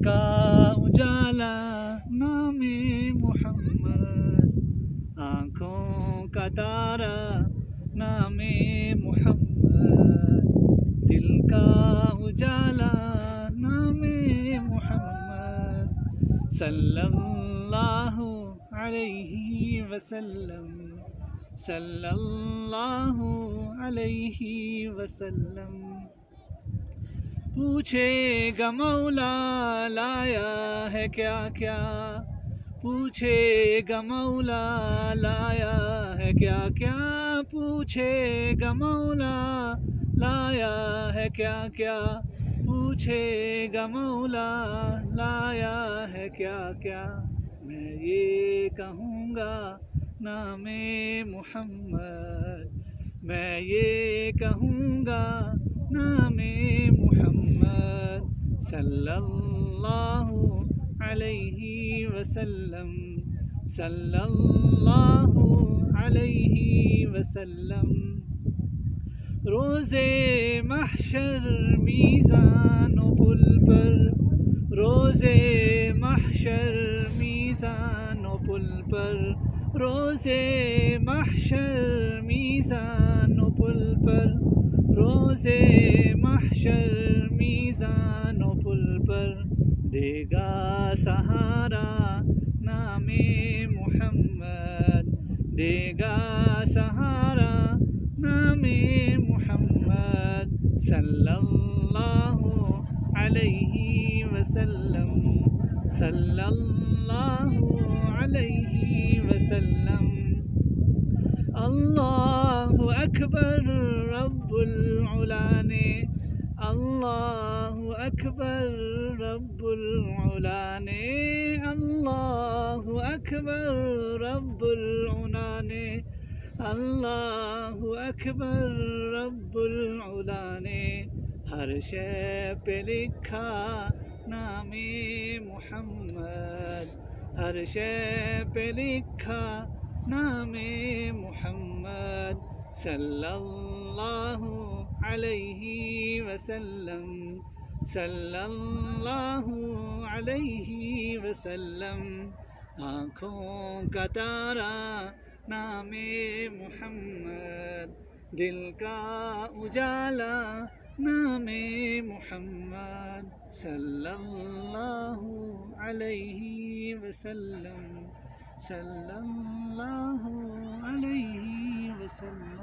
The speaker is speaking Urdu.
کا اجالا نام محمد، آنکھوں کا تارا نام محمد، دل کا اجالا نام محمد، صلی اللہ علیہ وسلم، صلی اللہ علیہ وسلم۔ پوچھے گا مولا لایا ہے کیا کیا، پوچھے گا مولا لایا ہے کیا کیا، پوچھے گا مولا لایا ہے کیا کیا، پوچھے گا مولا لایا ہے کیا کیا۔ میں یہ کہوں گا نام محمد، میں یہ کہوں گا نام محمد، صلی اللہ علیہ وسلم، صلی اللہ علیہ وسلم۔ روز محشر میزان و پل پر، روز محشر میزان و پل پر، روز محشر میزان و پل پر، روز محشر میزان و پل پر، دے گا سہارا نام محمد، دے گا سہارا نام محمد، صلی اللہ علیہ وسلم، صلی اللہ علیہ وسلم۔ اللہ اکبر رب العلا نے، اللہ اکبر رب العلا نے، اللہ اکبر رب العلا نے، اللہ اکبر رب العلا نے، ہر شے پہ لکھا نام محمد، ہر شے پہ لکھا نام محمد، صلی اللہ علیہ وسلم، صلی اللہ علیہ وسلم۔ آنکھوں کا تارا نام محمد، دل کا اجالا نام محمد، صلی اللہ علیہ وسلم، صلی اللہ علیہ وسلم۔